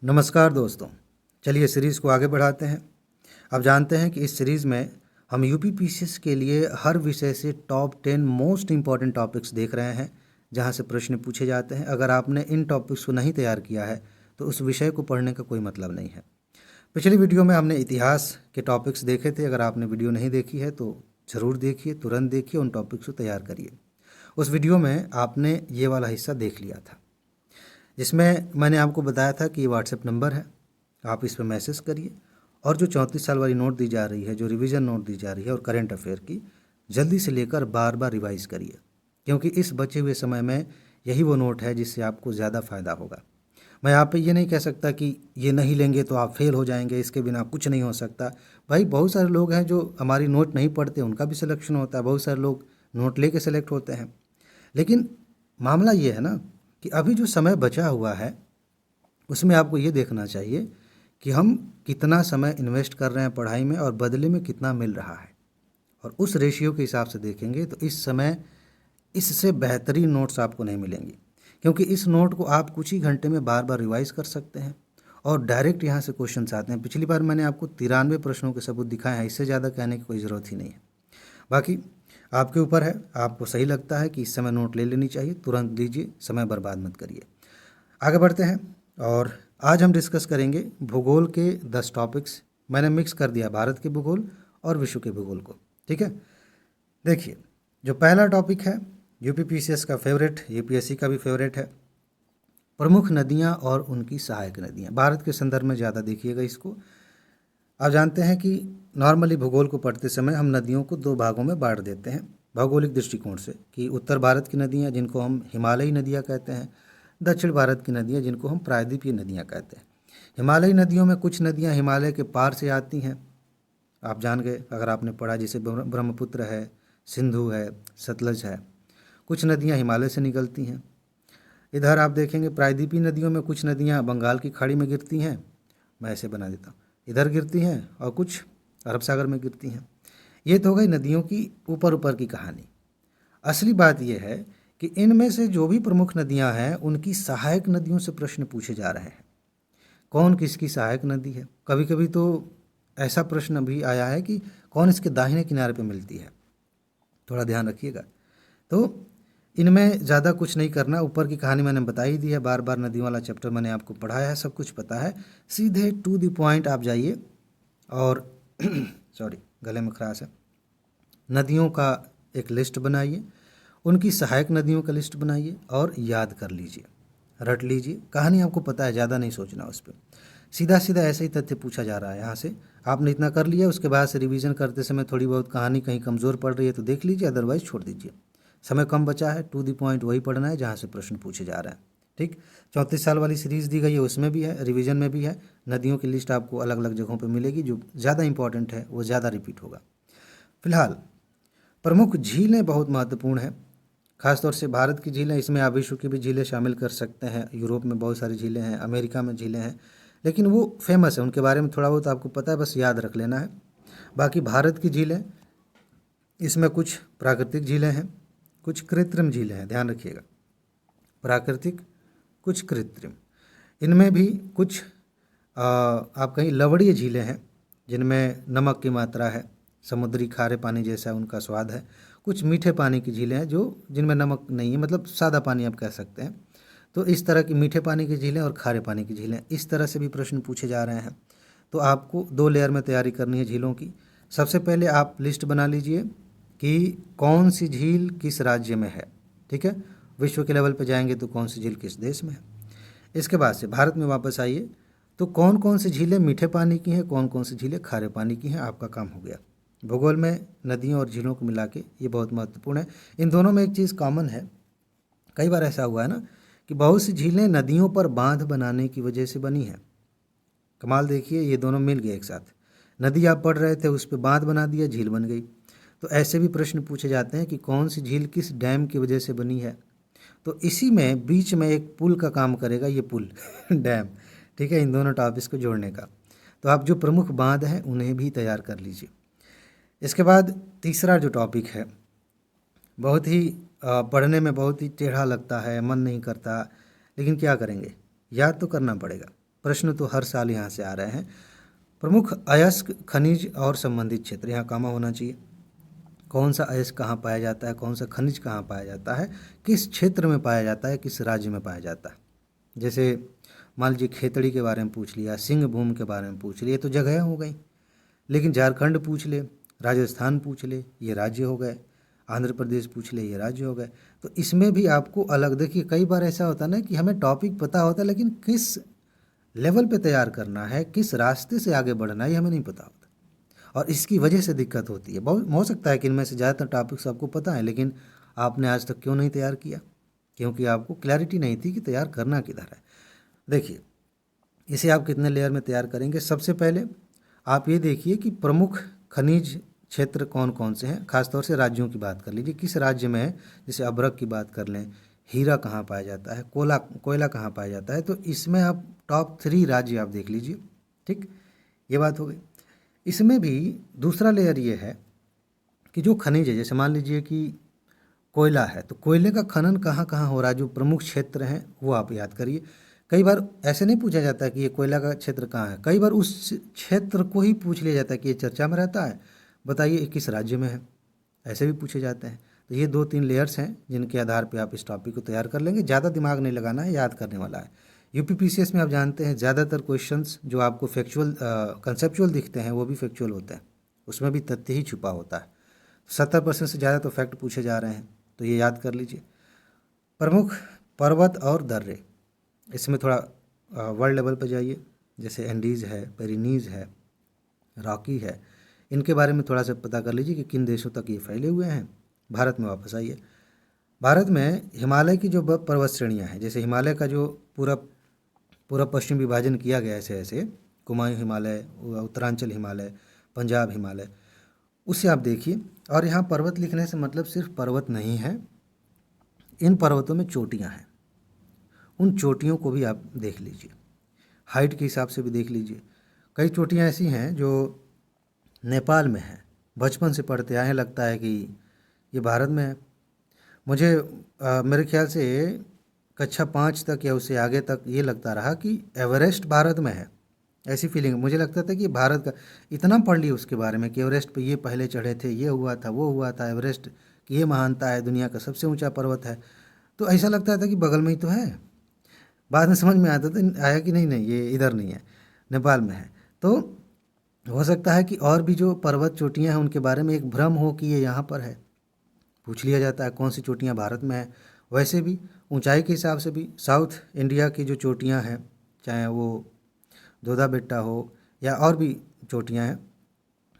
नमस्कार दोस्तों, चलिए सीरीज़ को आगे बढ़ाते हैं। अब जानते हैं कि इस सीरीज़ में हम यूपीपीसीएस के लिए हर विषय से टॉप 10 मोस्ट इम्पॉर्टेंट टॉपिक्स देख रहे हैं, जहां से प्रश्न पूछे जाते हैं। अगर आपने इन टॉपिक्स को नहीं तैयार किया है तो उस विषय को पढ़ने का कोई मतलब नहीं है। पिछली वीडियो में हमने इतिहास के टॉपिक्स देखे थे। अगर आपने वीडियो नहीं देखी है तो ज़रूर देखिए, तुरंत देखिए, उन टॉपिक्स को तैयार करिए। उस वीडियो में आपने ये वाला हिस्सा देख लिया था, जिसमें मैंने आपको बताया था कि ये व्हाट्सएप नंबर है, आप इस पर मैसेज करिए और जो 34 साल वाली नोट दी जा रही है, जो रिवीजन नोट दी जा रही है और करंट अफेयर की, जल्दी से लेकर बार बार रिवाइज करिए, क्योंकि इस बचे हुए समय में यही वो नोट है जिससे आपको ज़्यादा फ़ायदा होगा। मैं यहाँ पे ये नहीं कह सकता कि ये नहीं लेंगे तो आप फेल हो जाएंगे, इसके बिना कुछ नहीं हो सकता। भाई, बहुत सारे लोग हैं जो हमारी नोट नहीं पढ़ते, उनका भी सिलेक्शन होता है। बहुत सारे लोग नोट लेके सेलेक्ट होते हैं। लेकिन मामला ये है ना कि अभी जो समय बचा हुआ है उसमें आपको ये देखना चाहिए कि हम कितना समय इन्वेस्ट कर रहे हैं पढ़ाई में और बदले में कितना मिल रहा है, और उस रेशियो के हिसाब से देखेंगे तो इस समय इससे बेहतरीन नोट्स आपको नहीं मिलेंगी, क्योंकि इस नोट को आप कुछ ही घंटे में बार बार रिवाइज कर सकते हैं और डायरेक्ट यहाँ से क्वेश्चन आते हैं। पिछली बार मैंने आपको 93 प्रश्नों के सबूत दिखाए हैं, इससे ज़्यादा कहने की कोई ज़रूरत ही नहीं है। बाकी आपके ऊपर है, आपको सही लगता है कि इस समय नोट ले लेनी चाहिए, तुरंत लीजिए, समय बर्बाद मत करिए। आगे बढ़ते हैं और आज हम डिस्कस करेंगे भूगोल के 10 टॉपिक्स। मैंने मिक्स कर दिया भारत के भूगोल और विश्व के भूगोल को, ठीक है। देखिए, जो पहला टॉपिक है यूपीपीसीएस का फेवरेट, यूपीएससी का भी फेवरेट है, प्रमुख नदियां और उनकी सहायक नदियां। भारत के संदर्भ में ज़्यादा देखिएगा इसको। आप जानते हैं कि नॉर्मली भूगोल को पढ़ते समय हम नदियों को दो भागों में बांट देते हैं भौगोलिक दृष्टिकोण से, कि उत्तर भारत की नदियाँ जिनको हम हिमालयी नदियाँ कहते हैं, दक्षिण भारत की नदियाँ जिनको हम प्रायद्वीपीय नदियाँ कहते हैं। हिमालयी नदियों में कुछ नदियाँ हिमालय के पार से आती हैं, आप जान गए अगर आपने पढ़ा, जैसे ब्रह्मपुत्र है, सिंधु है, सतलज है। कुछ नदियाँ हिमालय से निकलती हैं। इधर आप देखेंगे प्रायद्वीपीय नदियों में कुछ नदियाँ बंगाल की खाड़ी में गिरती हैं, मैं ऐसे बना देता हूँ, इधर गिरती हैं, और कुछ अरब सागर में गिरती हैं। ये तो हो गई नदियों की ऊपर ऊपर की कहानी। असली बात यह है कि इनमें से जो भी प्रमुख नदियां हैं उनकी सहायक नदियों से प्रश्न पूछे जा रहे हैं। कौन किसकी सहायक नदी है? कभी कभी तो ऐसा प्रश्न भी आया है कि कौन इसके दाहिने किनारे पे मिलती है। थोड़ा ध्यान रखिएगा। तो इनमें ज़्यादा कुछ नहीं करना, ऊपर की कहानी मैंने बता ही दी है, बार बार नदियों वाला चैप्टर मैंने आपको पढ़ाया है, सब कुछ पता है। सीधे टू द पॉइंट आप जाइए और सॉरी, गले में खराश है। नदियों का एक लिस्ट बनाइए, उनकी सहायक नदियों का लिस्ट बनाइए और याद कर लीजिए, रट लीजिए। कहानी आपको पता है, ज़्यादा नहीं सोचना उस पर। सीधा सीधा ऐसे ही तथ्य पूछा जा रहा है यहाँ से। आपने इतना कर लिया, उसके बाद से रिवीजन करते समय थोड़ी बहुत कहानी कहीं कमज़ोर पड़ रही है तो देख लीजिए, अदरवाइज़ छोड़ दीजिए। समय कम बचा है, टू द पॉइंट वही पढ़ना है जहाँ से प्रश्न पूछे जा रहे हैं, ठीक। 34 साल वाली सीरीज़ दी गई है, उसमें भी है, रिवीजन में भी है। नदियों की लिस्ट आपको अलग अलग जगहों पर मिलेगी, जो ज़्यादा इंपॉर्टेंट है वो ज़्यादा रिपीट होगा। फिलहाल प्रमुख झीलें बहुत महत्वपूर्ण हैं, खासतौर से भारत की झीलें। इसमें आप विश्व की भी झीलें शामिल कर सकते हैं। यूरोप में बहुत सारी झीलें हैं, अमेरिका में झीलें हैं, लेकिन वो फेमस है, उनके बारे में थोड़ा बहुत आपको पता है, बस याद रख लेना है। बाकी भारत की झीलें, इसमें कुछ प्राकृतिक झीलें हैं, कुछ कृत्रिम झीलें हैं, ध्यान रखिएगा। प्राकृतिक, कुछ कृत्रिम। इनमें भी कुछ आप कहीं लवणीय झीलें हैं जिनमें नमक की मात्रा है, समुद्री खारे पानी जैसा उनका स्वाद है। कुछ मीठे पानी की झीलें हैं जो जिनमें नमक नहीं है, मतलब सादा पानी आप कह सकते हैं। तो इस तरह की मीठे पानी की झीलें और खारे पानी की झीलें, इस तरह से भी प्रश्न पूछे जा रहे हैं। तो आपको 2 लेयर में तैयारी करनी है झीलों की। सबसे पहले आप लिस्ट बना लीजिए कि कौन सी झील किस राज्य में है, ठीक है। विश्व के लेवल पर जाएंगे तो कौन सी झील किस देश में है। इसके बाद से भारत में वापस आइए तो कौन कौन सी झीलें मीठे पानी की हैं, कौन कौन सी झीलें खारे पानी की हैं, आपका काम हो गया। भूगोल में नदियों और झीलों को मिला के ये बहुत महत्वपूर्ण है। इन दोनों में एक चीज़ कॉमन है, कई बार ऐसा हुआ है ना कि बहुत सी झीलें नदियों पर बांध बनाने की वजह से बनी हैं। कमाल देखिए, ये दोनों मिल गए एक साथ। नदी आप पढ़ रहे थे, उस पर बांध बना दिया, झील बन गई। तो ऐसे भी प्रश्न पूछे जाते हैं कि कौन सी झील किस डैम की वजह से बनी है। तो इसी में बीच में एक पुल का काम करेगा ये पुल डैम, ठीक है, इन दोनों टॉपिक्स को जोड़ने का। तो आप जो प्रमुख बांध हैं उन्हें भी तैयार कर लीजिए। इसके बाद तीसरा जो टॉपिक है, बहुत ही पढ़ने में बहुत ही टेढ़ा लगता है, मन नहीं करता, लेकिन क्या करेंगे, याद तो करना पड़ेगा। प्रश्न तो हर साल यहाँ से आ रहे हैं। प्रमुख अयस्क खनिज और संबंधित क्षेत्र, यहाँ कामा होना चाहिए। कौन सा अयस्क कहाँ पाया जाता है, कौन सा खनिज कहाँ पाया जाता है, किस क्षेत्र में पाया जाता है, किस राज्य में पाया जाता है। जैसे मान लीजिए खेतड़ी के बारे में पूछ लिया, सिंह भूम के बारे में पूछ लिए, तो जगह हो गई। लेकिन झारखंड पूछ ले, राजस्थान पूछ ले, ये राज्य हो गए। आंध्र प्रदेश पूछ ले, ये राज्य हो गए। तो इसमें भी आपको अलग, देखिए कई बार ऐसा होता है ना कि हमें टॉपिक पता होता है, लेकिन किस लेवल पे तैयार करना है, किस रास्ते से आगे बढ़ना है, ये हमें नहीं पता होता, और इसकी वजह से दिक्कत होती है। बहुत हो सकता है कि इनमें से ज़्यादातर टॉपिक्स आपको पता है, लेकिन आपने आज तक क्यों नहीं तैयार किया? क्योंकि आपको क्लैरिटी नहीं थी कि तैयार करना किधर है। देखिए, इसे आप कितने लेयर में तैयार करेंगे? सबसे पहले आप ये देखिए कि प्रमुख खनिज क्षेत्र कौन कौन से हैं। खासतौर से राज्यों की बात कर लीजिए, किस राज्य में है। जैसे अभ्रक की बात कर लें, हीरा कहाँ पाया जाता है, कोयला कहाँ पाया जाता है। तो इसमें आप टॉप 3 राज्य आप देख लीजिए। ठीक, ये बात हो गई। इसमें भी दूसरा लेयर ये है कि जो खनिज है, जैसे मान लीजिए कि कोयला है, तो कोयले का खनन कहाँ कहाँ हो रहा है, जो प्रमुख क्षेत्र हैं वो आप याद करिए। कई बार ऐसे नहीं पूछा जाता है कि ये कोयला का क्षेत्र कहाँ है, कई बार उस क्षेत्र को ही पूछ लिया जाता है कि ये चर्चा में रहता है, बताइए किस राज्य में है, ऐसे भी पूछे जाते हैं। तो ये 2-3 लेयर्स हैं जिनके आधार पे आप इस टॉपिक को तैयार कर लेंगे। ज़्यादा दिमाग नहीं लगाना है, याद करने वाला है। यूपीपीसीएस में आप जानते हैं ज़्यादातर क्वेश्चंस जो आपको फैक्चुअल कंसेप्चुअल दिखते हैं वो भी फैक्चुअल होते हैं, उसमें भी तथ्य ही छुपा होता है। 70% से ज़्यादा तो फैक्ट पूछे जा रहे हैं, तो ये याद कर लीजिए। प्रमुख पर्वत और दर्रे, इसमें थोड़ा वर्ल्ड लेवल पर जाइए। जैसे एंडीज़ है, पेरिनीज़ है, रॉकी है, इनके बारे में थोड़ा सा पता कर लीजिए कि किन देशों तक ये फैले हुए हैं। भारत में वापस आइए। भारत में हिमालय की जो पर्वत श्रेणियाँ हैं, जैसे हिमालय का जो पूरा पश्चिम विभाजन किया गया ऐसे ऐसे, कुमायूं हिमालय, उत्तरांचल हिमालय, पंजाब हिमालय, उसे आप देखिए। और यहाँ पर्वत लिखने से मतलब सिर्फ पर्वत नहीं है, इन पर्वतों में चोटियाँ हैं, उन चोटियों को भी आप देख लीजिए, हाइट के हिसाब से भी देख लीजिए। कई चोटियाँ ऐसी हैं जो नेपाल में हैं, बचपन से पढ़ते आए हैं, लगता है कि ये भारत में है। मुझे मेरे ख्याल से कक्षा 5 तक या उससे आगे तक ये लगता रहा कि एवरेस्ट भारत में है, ऐसी फीलिंग। मुझे लगता था कि भारत का, इतना पढ़ लिया उसके बारे में कि एवरेस्ट पे ये पहले चढ़े थे, ये हुआ था, वो हुआ था, एवरेस्ट की ये महानता है, दुनिया का सबसे ऊंचा पर्वत है। तो ऐसा लगता था कि बगल में ही तो है। बाद में समझ में आता था, आया कि नहीं नहीं ये इधर नहीं है, नेपाल में है। तो हो सकता है कि और भी जो पर्वत चोटियाँ हैं उनके बारे में एक भ्रम हो कि ये यहाँ पर है, पूछ लिया जाता है कौन सी चोटियाँ भारत में है। वैसे भी ऊंचाई के हिसाब से भी साउथ इंडिया की जो चोटियाँ हैं, चाहे वो दोदा बेट्टा हो या और भी चोटियाँ हैं,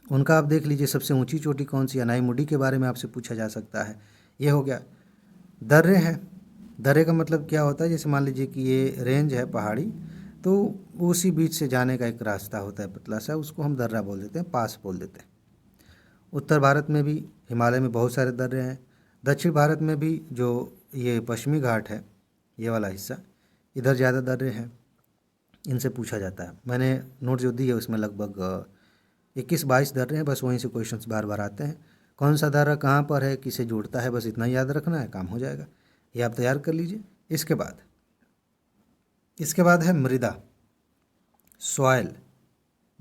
उनका आप देख लीजिए सबसे ऊंची चोटी कौन सी है। अनाईमुडी के बारे में आपसे पूछा जा सकता है। ये हो गया। दर्रे हैं, दर्रे का मतलब क्या होता है, जैसे मान लीजिए कि ये रेंज है पहाड़ी, तो उसी बीच से जाने का एक रास्ता होता है पतला सा, उसको हम दर्रा बोल देते हैं, पास बोल देते हैं। उत्तर भारत में भी हिमालय में बहुत सारे दर्रे हैं। दक्षिण भारत में भी जो ये पश्चिमी घाट है, ये वाला हिस्सा, इधर ज़्यादा दर्रे हैं, इनसे पूछा जाता है। मैंने नोट जो दी है उसमें लगभग 21-22 दर्रे हैं, बस वहीं से क्वेश्चंस बार बार आते हैं। कौन सा दर्रा कहाँ पर है, किसे जोड़ता है, बस इतना याद रखना है, काम हो जाएगा। ये आप तैयार कर लीजिए। इसके बाद है मृदा, सॉइल,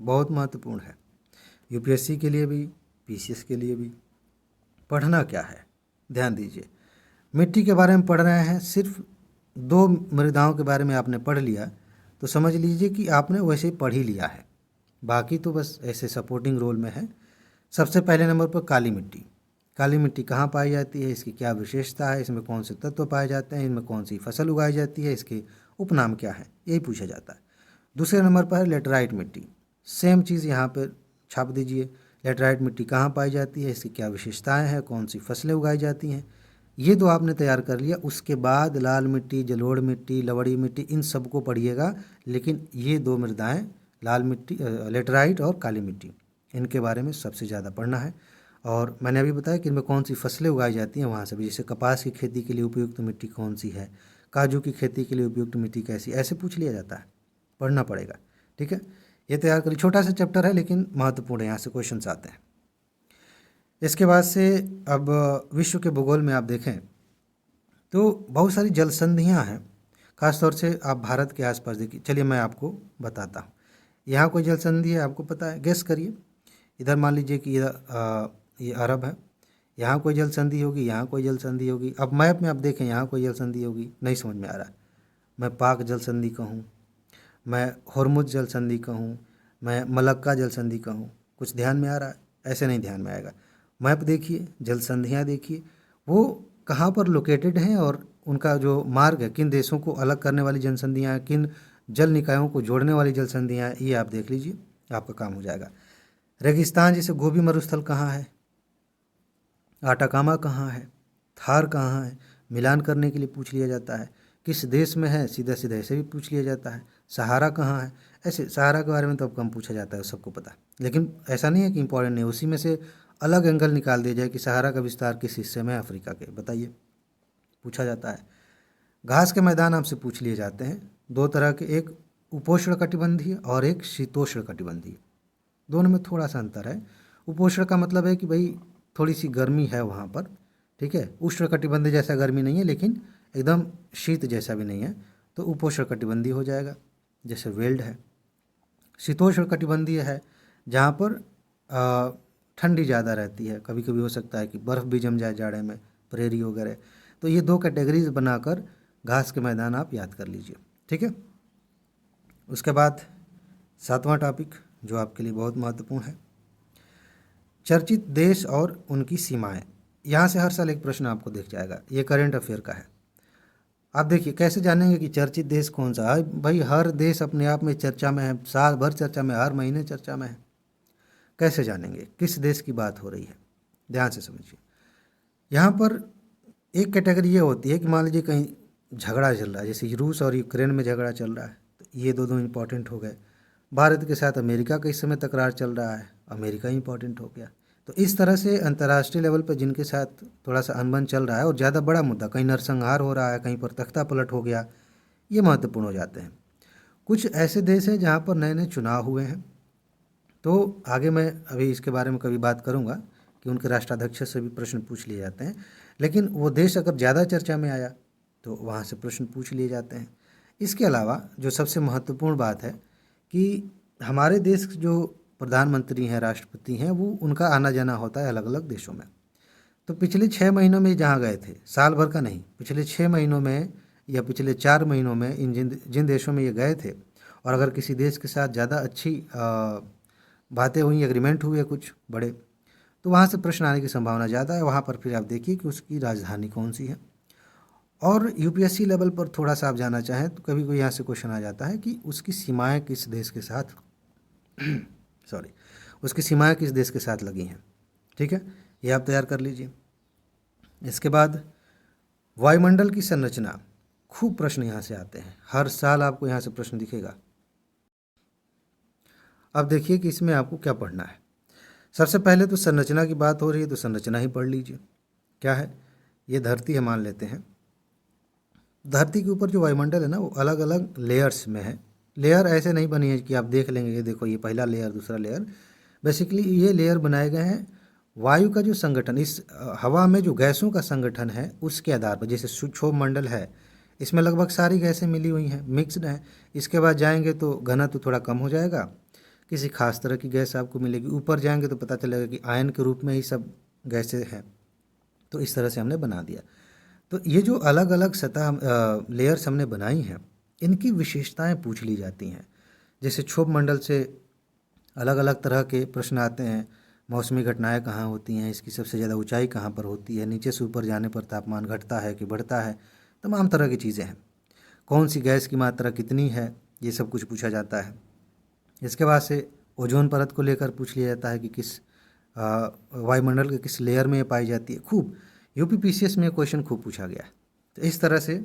बहुत महत्वपूर्ण है यूपीएससी के लिए भी, पीसीएस के लिए भी। पढ़ना क्या है, ध्यान दीजिए। मिट्टी के बारे में पढ़ रहे हैं, सिर्फ 2 मृदाओं के बारे में आपने पढ़ लिया तो समझ लीजिए कि आपने वैसे ही पढ़ ही लिया है, बाकी तो बस ऐसे सपोर्टिंग रोल में है। सबसे पहले नंबर पर काली मिट्टी। काली मिट्टी कहाँ पाई जाती है, इसकी क्या विशेषता है, इसमें कौन से तत्व पाए जाते हैं, इनमें कौन सी फसल उगाई जाती है, इसके उपनाम क्या है, यही पूछा जाता है। दूसरे नंबर पर है लेटराइट मिट्टी। सेम चीज़ यहाँ पर छाप दीजिए। लेटराइट मिट्टी कहाँ पाई जाती है, इसकी क्या विशेषताएं हैं, कौन सी फसलें उगाई जाती हैं, ये तो आपने तैयार कर लिया। उसके बाद लाल मिट्टी, जलोढ़ मिट्टी, लवड़ी मिट्टी, इन सबको पढ़िएगा। लेकिन ये 2 मृदाएं, लाल मिट्टी, लेटराइट और काली मिट्टी, इनके बारे में सबसे ज़्यादा पढ़ना है। और मैंने अभी बताया कि इनमें कौन सी फसलें उगाई जाती हैं, वहाँ से भी, जैसे कपास की खेती के लिए उपयुक्त मिट्टी कौन सी है, काजू की खेती के लिए उपयुक्त मिट्टी कैसी, ऐसे पूछ लिया जाता है, पढ़ना पड़ेगा। ठीक है, ये तैयार करिए। छोटा सा चैप्टर है लेकिन महत्वपूर्ण है, यहाँ से क्वेश्चन आते हैं। इसके बाद से अब विश्व के भूगोल में आप देखें तो बहुत सारी जल संधियाँ हैं। खास तौर से आप भारत के आसपास देखिए। चलिए मैं आपको बताता हूँ। यहाँ कोई जल संधि है, आपको पता है, गेस करिए। इधर मान लीजिए कि ये अरब है, यहाँ कोई जल संधि होगी, यहाँ कोई जल संधि होगी। अब मैप में आप देखें, यहाँ कोई जल संधि होगी, नहीं समझ में आ रहा है। मैं पाक जल संधि कहूँ, मैं हुर्मुज जल संधि कहूँ, मैं मलक्का जल संधि कहूँ, कुछ ध्यान में आ रहा है? ऐसे नहीं ध्यान में आएगा। मैप देखिए, जल संधियाँ देखिए, वो कहाँ पर लोकेटेड हैं और उनका जो मार्ग है, किन देशों को अलग करने वाली जल संधियाँ हैं, किन जल निकायों को जोड़ने वाली जल संधियाँ हैं, ये आप देख लीजिए, आपका काम हो जाएगा। रेगिस्तान जैसे गोबी मरुस्थल कहाँ है, आटाकामा कहाँ है, थार कहाँ है, मिलान करने के लिए पूछ लिया जाता है। किस देश में है, सीधा सीधा ऐसे भी पूछ लिया जाता है। सहारा कहाँ है, ऐसे सहारा के बारे में तो अब कम पूछा जाता है, सबको पता है। लेकिन ऐसा नहीं है कि इंपॉर्टेंट नहीं, उसी में से अलग एंगल निकाल दिया जाए कि सहारा का विस्तार किस हिस्से में है अफ्रीका के, बताइए, पूछा जाता है। घास के मैदान आपसे पूछ लिए जाते हैं, दो तरह के, एक उपोष्ण कटिबंधीय और एक शीतोष्ण कटिबंधीय। दोनों में थोड़ा सा अंतर है। उपोष्ण का मतलब है कि भाई थोड़ी सी गर्मी है वहाँ पर, ठीक है। उष्ण कटिबंधीय जैसा गर्मी नहीं है, लेकिन एकदम शीत जैसा भी नहीं है, तो उपोष्ण कटिबंधीय हो जाएगा, जैसे वेल्ड है। शीतोष्ण कटिबंधीय है जहाँ पर ठंडी ज़्यादा रहती है, कभी कभी हो सकता है कि बर्फ़ भी जम जाए जाड़े में, प्रेरी वगैरह। तो ये दो कैटेगरीज बनाकर घास के मैदान आप याद कर लीजिए, ठीक है। उसके बाद 7वां टॉपिक जो आपके लिए बहुत महत्वपूर्ण है, चर्चित देश और उनकी सीमाएं। यहाँ से हर साल एक प्रश्न आपको दिख जाएगा, ये करंट अफेयर का है। आप देखिए कैसे जानेंगे कि चर्चित देश कौन सा है। भाई हर देश अपने आप में चर्चा में है, साल भर चर्चा में, हर महीने चर्चा में है। कैसे जानेंगे किस देश की बात हो रही है? ध्यान से समझिए। यहाँ पर एक कैटेगरी ये होती है कि मान लीजिए कहीं झगड़ा चल रहा है, जैसे रूस और यूक्रेन में झगड़ा चल रहा है, तो ये दो इंपॉर्टेंट हो गए। भारत के साथ अमेरिका का इस समय तकरार चल रहा है, अमेरिका इंपॉर्टेंट हो गया। तो इस तरह से अंतर्राष्ट्रीय लेवल पर जिनके साथ थोड़ा सा अनबन चल रहा है और ज़्यादा बड़ा मुद्दा, कहीं नरसंहार हो रहा है, कहीं पर तख्ता पलट हो गया, ये महत्वपूर्ण हो जाते हैं। कुछ ऐसे देश हैं जहाँ पर नए नए चुनाव हुए हैं, तो आगे मैं अभी इसके बारे में कभी बात करूँगा कि उनके राष्ट्राध्यक्ष से भी प्रश्न पूछ लिए जाते हैं। लेकिन वो देश अगर ज़्यादा चर्चा में आया तो वहाँ से प्रश्न पूछ लिए जाते हैं। इसके अलावा जो सबसे महत्वपूर्ण बात है कि हमारे देश के जो प्रधानमंत्री हैं, राष्ट्रपति हैं, वो उनका आना जाना होता है अलग अलग देशों में। तो पिछले 6 महीनों में जहाँ गए थे, साल भर का नहीं, पिछले 6 महीनों में या पिछले 4 महीनों में इन जिन जिन देशों में ये गए थे, और अगर किसी देश के साथ ज़्यादा अच्छी बातें हुई, एग्रीमेंट हुए कुछ बड़े, तो वहाँ से प्रश्न आने की संभावना ज़्यादा है। वहाँ पर फिर आप देखिए कि उसकी राजधानी कौन सी है। और यूपीएससी लेवल पर थोड़ा सा आप जाना चाहें तो कभी कोई यहाँ से क्वेश्चन आ जाता है कि उसकी सीमाएं किस देश के साथ सॉरी, उसकी सीमाएं किस देश के साथ लगी हैं, ठीक है, ये आप तैयार कर लीजिए। इसके बाद वायुमंडल की संरचना, खूब प्रश्न यहाँ से आते हैं, हर साल आपको यहाँ से प्रश्न दिखेगा। अब देखिए कि इसमें आपको क्या पढ़ना है। सबसे पहले तो संरचना की बात हो रही है तो संरचना ही पढ़ लीजिए। क्या है, ये धरती है मान लेते हैं। धरती के ऊपर जो वायुमंडल है ना, वो अलग अलग लेयर्स में है। लेयर ऐसे नहीं बनी है कि आप देख लेंगे ये देखो ये पहला लेयर, दूसरा लेयर। बेसिकली ये लेयर बनाए गए हैं वायु का जो संगठन, इस हवा में जो गैसों का संगठन है उसके आधार पर। जैसे क्षोभ मंडल है, इसमें लगभग सारी गैसें मिली हुई हैं, मिक्स्ड हैं। इसके बाद जाएंगे तो घनत्व थोड़ा कम हो जाएगा, किसी खास तरह की गैस आपको मिलेगी। ऊपर जाएंगे तो पता चलेगा कि आयन के रूप में ही सब गैसें हैं। तो इस तरह से हमने बना दिया। तो ये जो अलग अलग सतह लेयर्स हमने बनाई हैं, इनकी विशेषताएं पूछ ली जाती हैं। जैसे क्षोभ मंडल से अलग अलग तरह के प्रश्न आते हैं, मौसमी घटनाएं कहाँ होती हैं, इसकी सबसे ज़्यादा ऊंचाई कहाँ पर होती है, नीचे से ऊपर जाने पर तापमान घटता है कि बढ़ता है, तमाम तरह की चीज़ें हैं। कौन सी गैस की मात्रा कितनी है, ये सब कुछ पूछा जाता है। इसके बाद से ओजोन परत को लेकर पूछ लिया जाता है कि किस वायुमंडल के किस लेयर में ये पाई जाती है। खूब यूपीपीसीएस में क्वेश्चन खूब पूछा गया है। तो इस तरह से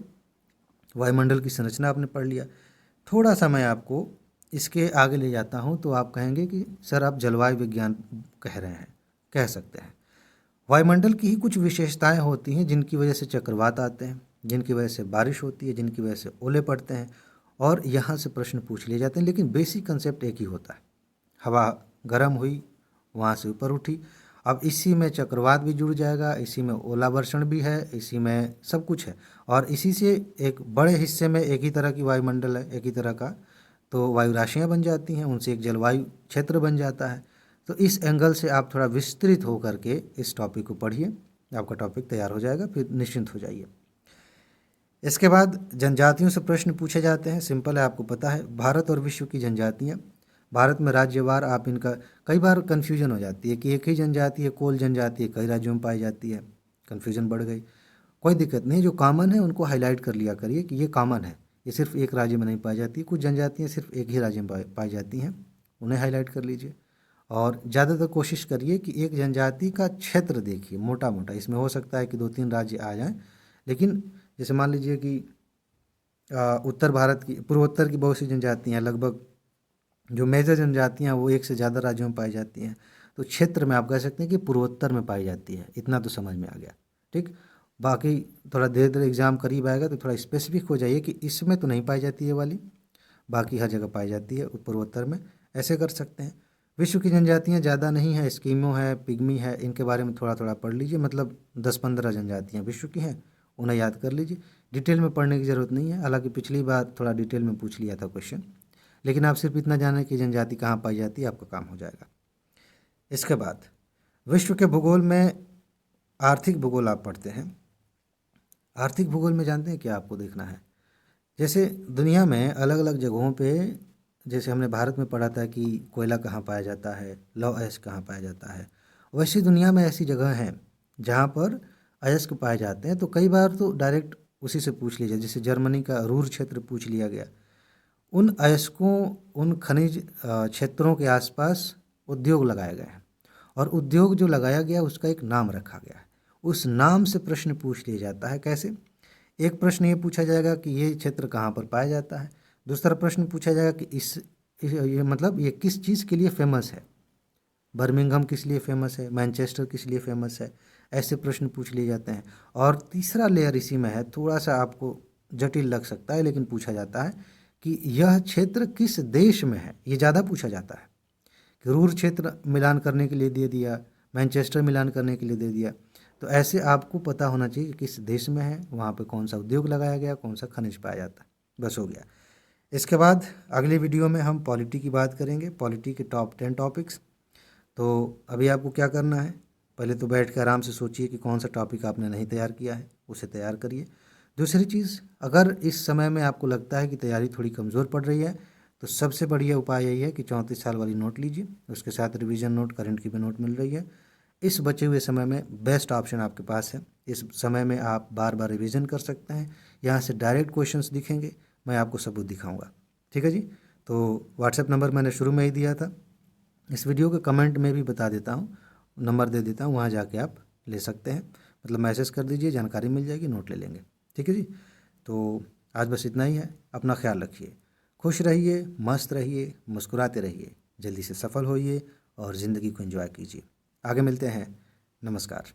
वायुमंडल की संरचना आपने पढ़ लिया। थोड़ा सा मैं आपको इसके आगे ले जाता हूँ तो आप कहेंगे कि सर आप जलवायु विज्ञान कह रहे हैं, कह सकते हैं। वायुमंडल की ही कुछ विशेषताएं होती हैं जिनकी वजह से चक्रवात आते हैं, जिनकी वजह से बारिश होती है, जिनकी वजह से ओले पड़ते हैं, और यहाँ से प्रश्न पूछ लिए जाते हैं। लेकिन बेसिक कंसेप्ट एक ही होता है, हवा गर्म हुई, वहाँ से ऊपर उठी, अब इसी में चक्रवात भी जुड़ जाएगा, इसी में ओलावर्षण भी है, इसी में सब कुछ है, और इसी से एक बड़े हिस्से में एक ही तरह की वायुमंडल है, एक ही तरह का, तो वायु राशियाँ बन जाती हैं, उनसे एक जलवायु क्षेत्र बन जाता है। तो इस एंगल से आप थोड़ा विस्तृत हो करके इस टॉपिक को पढ़िए, आपका टॉपिक तैयार हो जाएगा, फिर निश्चिंत हो जाइए। इसके बाद जनजातियों से प्रश्न पूछे जाते हैं। सिंपल है, आपको पता है, भारत और विश्व की जनजातियाँ। भारत में राज्यवार आप इनका कई बार कन्फ्यूजन हो जाती है कि एक ही जनजाति है, कोल जनजाति है, कई राज्यों में पाई जाती है, कन्फ्यूजन बढ़ गई। कोई दिक्कत नहीं, जो कॉमन है उनको हाईलाइट कर लिया करिए कि ये कॉमन है, ये सिर्फ एक राज्य में नहीं पाई जाती। कुछ जनजातियाँ सिर्फ एक ही राज्य में पाई जाती हैं, उन्हें हाईलाइट कर लीजिए। और ज़्यादातर कोशिश करिए कि एक जनजाति का क्षेत्र देखिए मोटा मोटा, इसमें हो सकता है कि 2-3 राज्य आ जाएं, लेकिन जैसे मान लीजिए कि उत्तर भारत की, पूर्वोत्तर की बहुत सी जनजातियाँ, लगभग जो मेजर जनजातियाँ वो एक से ज़्यादा राज्यों में पाई जाती हैं, तो क्षेत्र में आप कह सकते हैं कि पूर्वोत्तर में पाई जाती है। इतना तो समझ में आ गया, ठीक। बाकी थोड़ा धीरे धीरे एग्ज़ाम करीब आएगा तो थोड़ा स्पेसिफिक हो जाइए कि इसमें तो नहीं पाई जाती है वाली, बाकी हर जगह पाई जाती है पूर्वोत्तर में, ऐसे कर सकते हैं। विश्व की जनजातियाँ ज़्यादा नहीं है, एस्किमो है, पिग्मी है, इनके बारे में थोड़ा थोड़ा पढ़ लीजिए, मतलब 10-15 जनजातियाँ विश्व की हैं, उन्हें याद कर लीजिए। डिटेल में पढ़ने की ज़रूरत नहीं है, हालांकि पिछली बार थोड़ा डिटेल में पूछ लिया था क्वेश्चन, लेकिन आप सिर्फ इतना जानें कि जनजाति कहाँ पाई जाती है, आपका काम हो जाएगा। इसके बाद विश्व के भूगोल में आर्थिक भूगोल आप पढ़ते हैं। आर्थिक भूगोल में जानते हैं क्या आपको देखना है, जैसे दुनिया में अलग अलग जगहों पे, जैसे हमने भारत में पढ़ा था कि कोयला कहाँ पाया जाता है, लौह अयस्क कहाँ पाया जाता है, वैसी दुनिया में ऐसी जगह हैं जहाँ पर अयस्क पाए जाते हैं। तो कई बार तो डायरेक्ट उसी से पूछ लीजिए, जैसे जर्मनी का रूर क्षेत्र पूछ लिया गया। उन अयस्कों, उन खनिज क्षेत्रों के आसपास उद्योग लगाए गए हैं, और उद्योग जो लगाया गया उसका एक नाम रखा गया है, उस नाम से प्रश्न पूछ लिया जाता है। कैसे? एक प्रश्न ये पूछा जाएगा कि ये क्षेत्र कहाँ पर पाया जाता है, दूसरा प्रश्न पूछा जाएगा कि ये मतलब ये किस चीज़ के लिए फेमस है, बर्मिंघम किस लिए फेमस है, मैनचेस्टर किस लिए फेमस है, ऐसे प्रश्न पूछ लिए जाते हैं। और तीसरा लेयर इसी में है, थोड़ा सा आपको जटिल लग सकता है, लेकिन पूछा जाता है कि यह क्षेत्र किस देश में है, ये ज़्यादा पूछा जाता है। कि रूर क्षेत्र मिलान करने के लिए दे दिया, मैनचेस्टर मिलान करने के लिए दे दिया, तो ऐसे आपको पता होना चाहिए कि किस देश में है, वहाँ पे कौन सा उद्योग लगाया गया, कौन सा खनिज पाया जाता है, बस हो गया। इसके बाद अगली वीडियो में हम पॉलिटी की बात करेंगे, पॉलिटी के टॉप 10 टॉपिक्स। तो अभी आपको क्या करना है, पहले तो बैठ के आराम से सोचिए कि कौन सा टॉपिक आपने नहीं तैयार किया है, उसे तैयार करिए। दूसरी चीज़, अगर इस समय में आपको लगता है कि तैयारी थोड़ी कमज़ोर पड़ रही है, तो सबसे बढ़िया उपाय यही है कि 34 साल वाली नोट लीजिए, उसके साथ रिवीजन नोट, करंट की भी नोट मिल रही है। इस बचे हुए समय में बेस्ट ऑप्शन आपके पास है, इस समय में आप बार बार रिवीजन कर सकते हैं, यहाँ से डायरेक्ट क्वेश्चंस दिखेंगे, मैं आपको सबूत दिखाऊंगा, ठीक है जी। तो व्हाट्सएप नंबर मैंने शुरू में ही दिया था, इस वीडियो के कमेंट में भी बता देता हूँ, नंबर दे देता हूँ, वहाँ जाके आप ले सकते हैं, मतलब मैसेज कर दीजिए, जानकारी मिल जाएगी, नोट ले लेंगे, ठीक है जी। तो आज बस इतना ही है, अपना ख्याल रखिए, खुश रहिए, मस्त रहिए, मुस्कुराते रहिए, जल्दी से सफल होइए और ज़िंदगी को एंजॉय कीजिए। आगे मिलते हैं, नमस्कार।